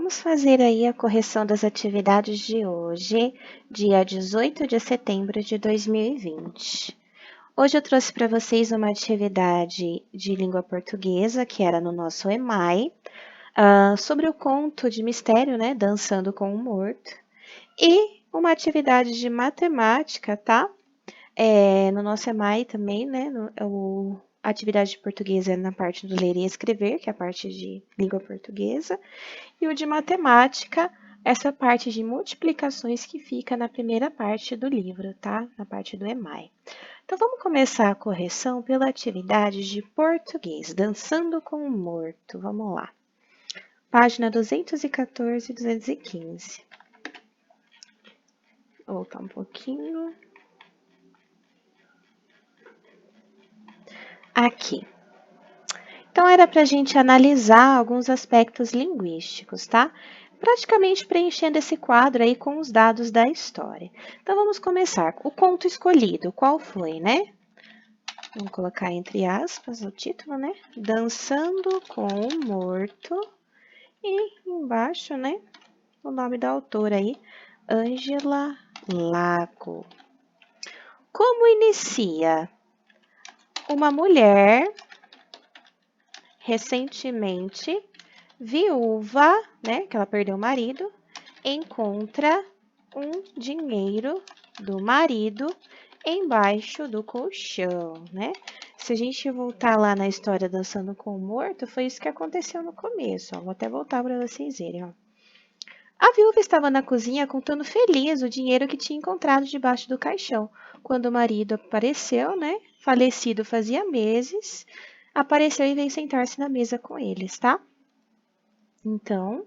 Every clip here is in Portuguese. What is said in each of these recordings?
Vamos fazer aí a correção das atividades de hoje, dia 18 de setembro de 2020. Hoje eu trouxe para vocês uma atividade de língua portuguesa, que era no nosso EMAI, sobre o conto de mistério, né, Dançando com o Morto, e uma atividade de matemática, tá? No nosso EMAI também, né, a atividade de português é na parte do ler e escrever, que é a parte de língua portuguesa, e o de matemática, essa parte de multiplicações que fica na primeira parte do livro, tá? Na parte do EMAI. Então, vamos começar a correção pela atividade de português, Dançando com o Morto. Vamos lá. Página 214 e 215. Vou voltar um pouquinho. Aqui. Então, era para a gente analisar alguns aspectos linguísticos, tá? Praticamente preenchendo esse quadro aí com os dados da história. Então, vamos começar. O conto escolhido, qual foi, né? Vamos colocar entre aspas o título, né? Dançando com o Morto. E embaixo, né? O nome da autora aí, Ângela Lago. Como inicia? Uma mulher recentemente viúva, né, que ela perdeu o marido, encontra um dinheiro do marido embaixo do colchão, né? Se a gente voltar lá na história Dançando com o Morto, foi isso que aconteceu no começo, ó. Vou até voltar para vocês verem, ó. A viúva estava na cozinha contando feliz o dinheiro que tinha encontrado debaixo do caixão, quando o marido apareceu, né? Falecido fazia meses, apareceu e veio sentar-se na mesa com eles, tá? Então,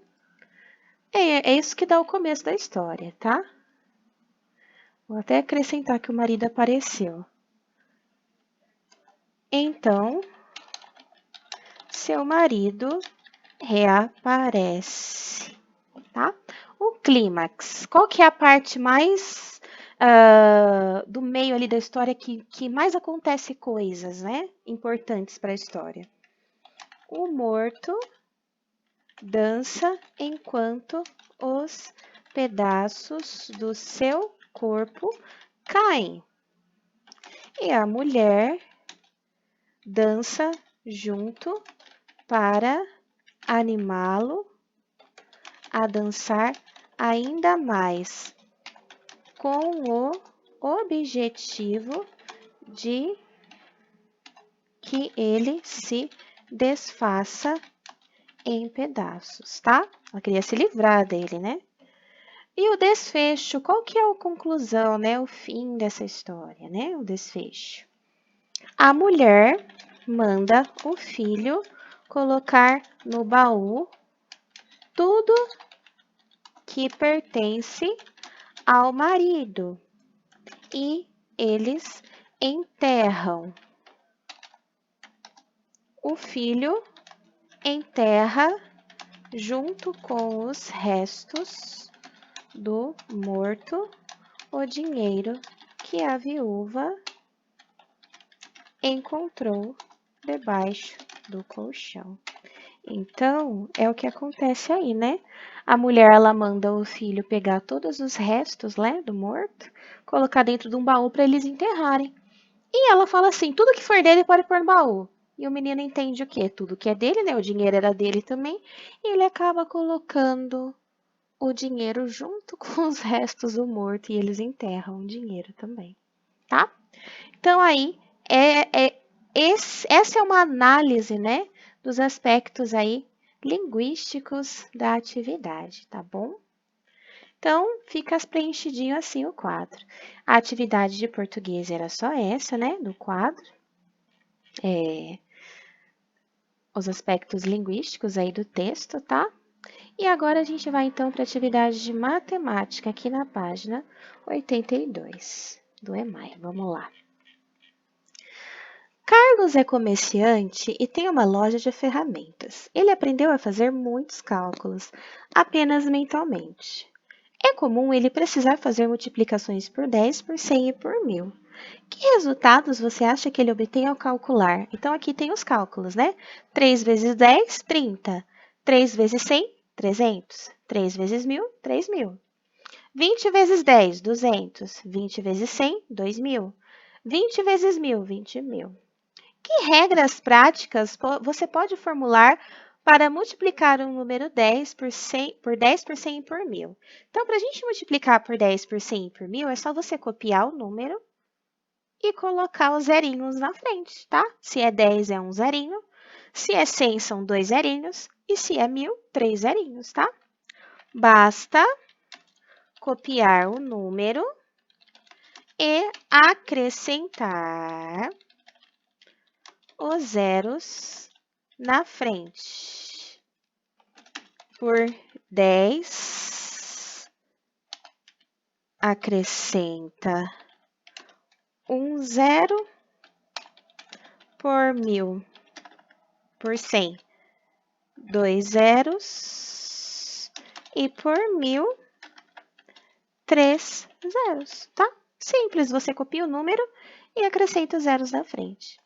é isso que dá o começo da história, tá? Vou até acrescentar que o marido apareceu. Então, seu marido reaparece, tá? O clímax, qual que é a parte mais do meio ali da história que mais acontece coisas, né? Importantes para a história. O morto dança enquanto os pedaços do seu corpo caem. E a mulher dança junto para animá-lo a dançar ainda mais, com o objetivo de que ele se desfaça em pedaços, tá? Ela queria se livrar dele, né? E o desfecho, qual que é a conclusão, né? O fim dessa história, né? O desfecho. A mulher manda o filho colocar no baú tudo que pertence ao marido e eles enterram. O filho enterra junto com os restos do morto o dinheiro que a viúva encontrou debaixo do colchão. Então, é o que acontece aí, né? A mulher, ela manda o filho pegar todos os restos, né, do morto, colocar dentro de um baú para eles enterrarem. E ela fala assim, tudo que for dele pode pôr no baú. E o menino entende o quê? Tudo que é dele, né? O dinheiro era dele também. E ele acaba colocando o dinheiro junto com os restos do morto e eles enterram o dinheiro também, tá? Então, aí, essa é uma análise, né, dos aspectos aí linguísticos da atividade, tá bom? Então, fica preenchidinho assim o quadro. A atividade de português era só essa, né, do quadro. Os aspectos linguísticos aí do texto, tá? E agora a gente vai então para a atividade de matemática aqui na página 82 do EMAI. Vamos lá. Carlos é comerciante e tem uma loja de ferramentas. Ele aprendeu a fazer muitos cálculos, apenas mentalmente. É comum ele precisar fazer multiplicações por 10, por 100 e por 1000. Que resultados você acha que ele obtém ao calcular? Então, aqui tem os cálculos, né? 3 vezes 10, 30. 3 vezes 100, 300. 3 vezes 1.000, 3.000. 20 vezes 10, 200. 20 vezes 100, 2.000. 20 vezes 1.000, 20.000. Que regras práticas você pode formular para multiplicar um número 10 por 100 e por 1.000? Então, para a gente multiplicar por 10 por 100 e por 1.000, é só você copiar o número e colocar os zerinhos na frente, tá? Se é 10, é um zerinho. Se é 100, são 2 zerinhos. E se é 1.000, 3 zerinhos, tá? Basta copiar o número e acrescentar os zeros na frente. Por 10, acrescenta um zero. Por 1.000, por 100, 2 zeros. E por 1.000, 3 zeros, tá? Simples, você copia o número e acrescenta os zeros na frente.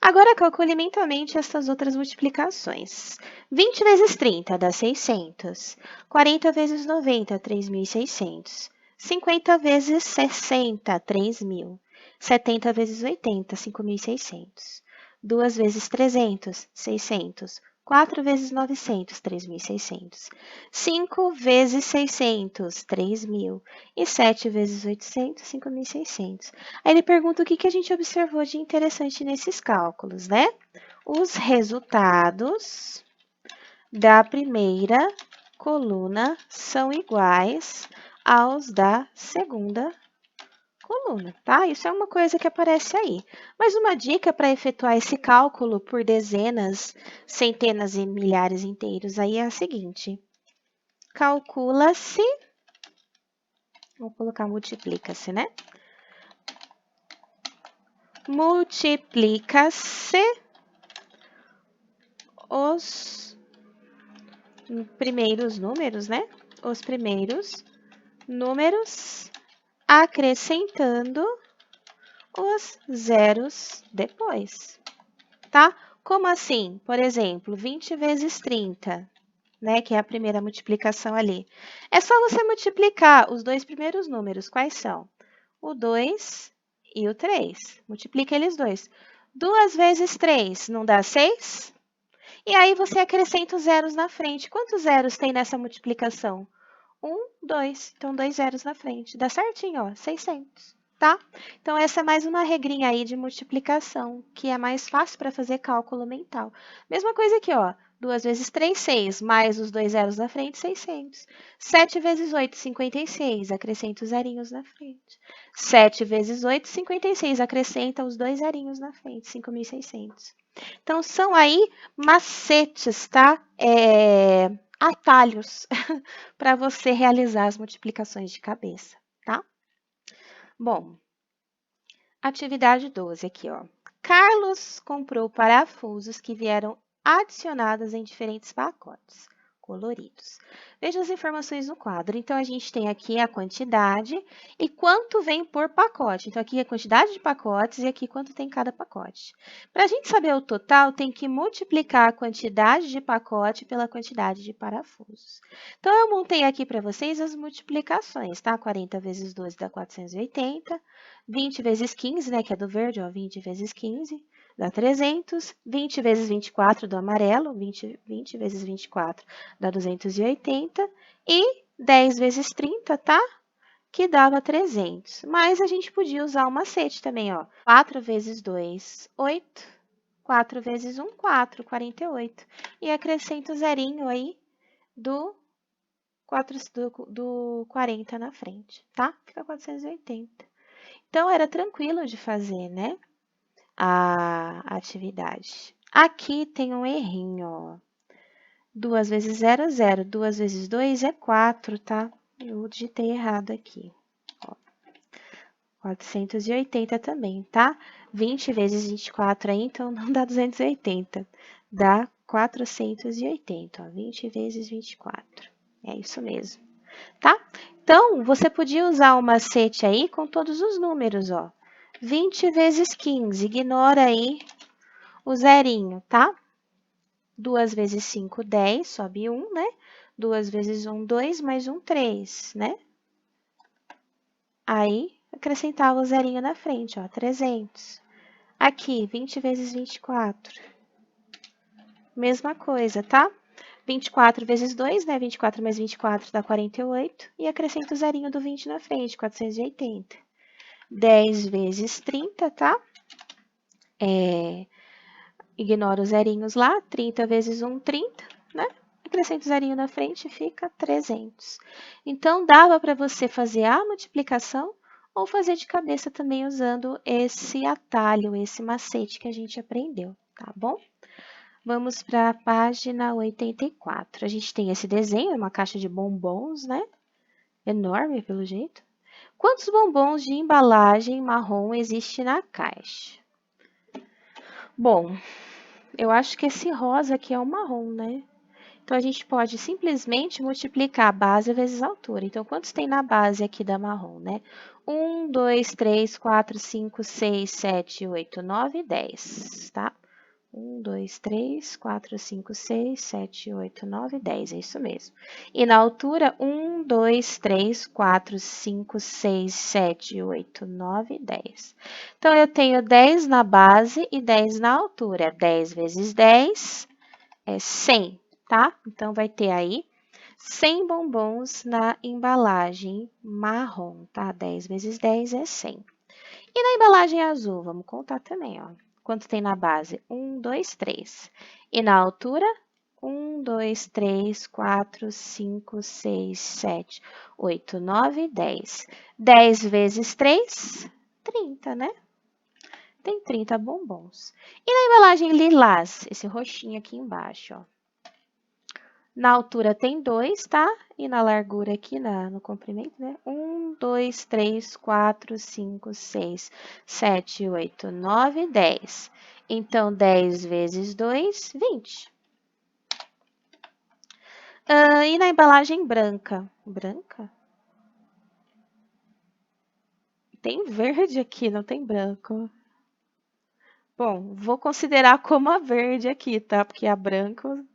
Agora, calcule mentalmente essas outras multiplicações. 20 vezes 30 dá 600. 40 vezes 90, 3.600. 50 vezes 60, 3.000. 70 vezes 80, 5.600. 2 vezes 300, 600. 4 vezes 900, 3.600. 5 vezes 600, 3.000. E 7 vezes 800, 5.600. Aí ele pergunta o que a gente observou de interessante nesses cálculos, né? Os resultados da primeira coluna são iguais aos da segunda coluna, tá? Isso é uma coisa que aparece aí. Mas uma dica para efetuar esse cálculo por dezenas, centenas e milhares inteiros aí é a seguinte. Calcula-se, vou colocar multiplica-se, né? Multiplica-se os primeiros números, né? Os primeiros números acrescentando os zeros depois, tá? Como assim? Por exemplo, 20 vezes 30, né? Que é a primeira multiplicação ali. É só você multiplicar os dois primeiros números. Quais são? O 2 e o 3. Multiplica eles dois. 2 vezes 3 não dá 6? E aí você acrescenta os zeros na frente. Quantos zeros tem nessa multiplicação? 1, 2. Então, 2 zeros na frente. Dá certinho, ó, 600, tá? Então, essa é mais uma regrinha aí de multiplicação, que é mais fácil para fazer cálculo mental. Mesma coisa aqui, ó. 2 vezes 3, 6, mais os 2 zeros na frente, 600. 7 vezes 8, 56. Acrescenta os zerinhos na frente. 7 vezes 8, 56. Acrescenta os 2 zerinhos na frente, 5.600. Então, são aí macetes, tá? Atalhos para você realizar as multiplicações de cabeça, tá? Bom, atividade 12 aqui, ó. Carlos comprou parafusos que vieram adicionados em diferentes pacotes coloridos. Veja as informações no quadro. Então, a gente tem aqui a quantidade e quanto vem por pacote. Então, aqui a quantidade de pacotes e aqui quanto tem cada pacote. Para a gente saber o total, tem que multiplicar a quantidade de pacote pela quantidade de parafusos. Então, eu montei aqui para vocês as multiplicações, tá? 40 vezes 12 dá 480. 20 vezes 15, né, que é do verde, ó, 20 vezes 15 dá 300. 20 vezes 24 do amarelo, 20 vezes 24 dá 280. E 10 vezes 30, tá? Que dava 300. Mas a gente podia usar o macete também, ó. 4 vezes 2, 8. 4 vezes 1, 4, 48. E acrescenta o zerinho aí do 40 na frente, tá? Fica 480. Então, era tranquilo de fazer, né? A atividade. Aqui tem um errinho, ó. 2 vezes 0 é 0. 2 vezes 2 é 4, tá? Eu digitei errado aqui. Ó. 480 também, tá? 20 vezes 24 aí, então não dá 280. Dá 480, ó. 20 vezes 24. É isso mesmo, tá? Então, você podia usar o macete aí com todos os números, ó. 20 vezes 15, ignora aí o zerinho, tá? 2 vezes 5, 10, sobe 1, né? 2 vezes 1, 2, mais 1, 3, né? Aí, acrescentava o zerinho na frente, ó, 300. Aqui, 20 vezes 24. Mesma coisa, tá? 24 vezes 2, né? 24 mais 24 dá 48. E acrescento o zerinho do 20 na frente, 480. 10 vezes 30, tá? Ignora os zerinhos lá. 30 vezes 1, 30, né? Acrescento o zerinho na frente e fica 300. Então, dava para você fazer a multiplicação ou fazer de cabeça também usando esse atalho, esse macete que a gente aprendeu, tá bom? Vamos para a página 84. A gente tem esse desenho, é uma caixa de bombons, né? Enorme, pelo jeito. Quantos bombons de embalagem marrom existe na caixa? Bom, eu acho que esse rosa aqui é o marrom, né? Então, a gente pode simplesmente multiplicar a base vezes a altura. Então, quantos tem na base aqui da marrom, né? 1, 2, 3, 4, 5, 6, 7, 8, 9, 10, tá? 1, 2, 3, 4, 5, 6, 7, 8, 9, 10, é isso mesmo. E na altura, 1, 2, 3, 4, 5, 6, 7, 8, 9, 10. Então, eu tenho 10 na base e 10 na altura. 10 vezes 10 é 100, tá? Então, vai ter aí 100 bombons na embalagem marrom, tá? 10 vezes 10 é 100. E na embalagem azul, vamos contar também, ó. Quanto tem na base? 1, 2, 3. E na altura? 1, 2, 3, 4, 5, 6, 7, 8, 9, 10. 10 vezes 3, 30, né? Tem 30 bombons. E na embalagem lilás, esse roxinho aqui embaixo, ó. Na altura tem 2, tá? E na largura aqui, no comprimento, né? 1, 2, 3, 4, 5, 6, 7, 8, 9, 10. Então, 10 vezes 2, 20. E na embalagem branca? Branca? Tem verde aqui, não tem branco. Bom, vou considerar como a verde aqui, tá? Porque a branco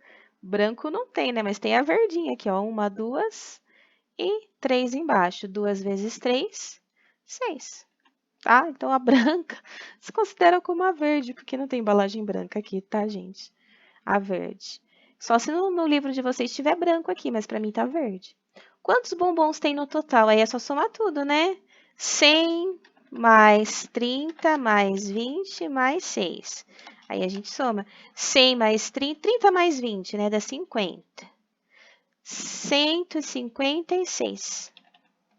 não tem, né? Mas tem a verdinha aqui, ó. 1, 2 e 3 embaixo. 2 vezes 3, 6. Tá? Então, a branca se considera como a verde, porque não tem embalagem branca aqui, tá, gente? A verde. Só se no livro de vocês tiver branco aqui, mas para mim tá verde. Quantos bombons tem no total? Aí é só somar tudo, né? 100 mais 30 mais 20 mais 6. Aí a gente soma. 100 mais 30, 30 mais 20, né? Dá 50. 156,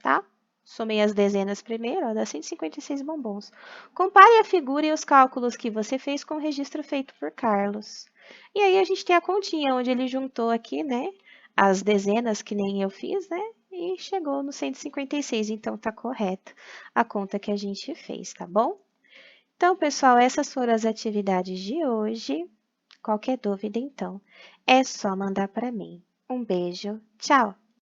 tá? Somei as dezenas primeiro, ó, dá 156 bombons. Compare a figura e os cálculos que você fez com o registro feito por Carlos. E aí a gente tem a continha onde ele juntou aqui, né? As dezenas que nem eu fiz, né? E chegou no 156, então tá correto a conta que a gente fez, tá bom? Então, pessoal, essas foram as atividades de hoje. Qualquer dúvida, então, é só mandar para mim. Um beijo, tchau!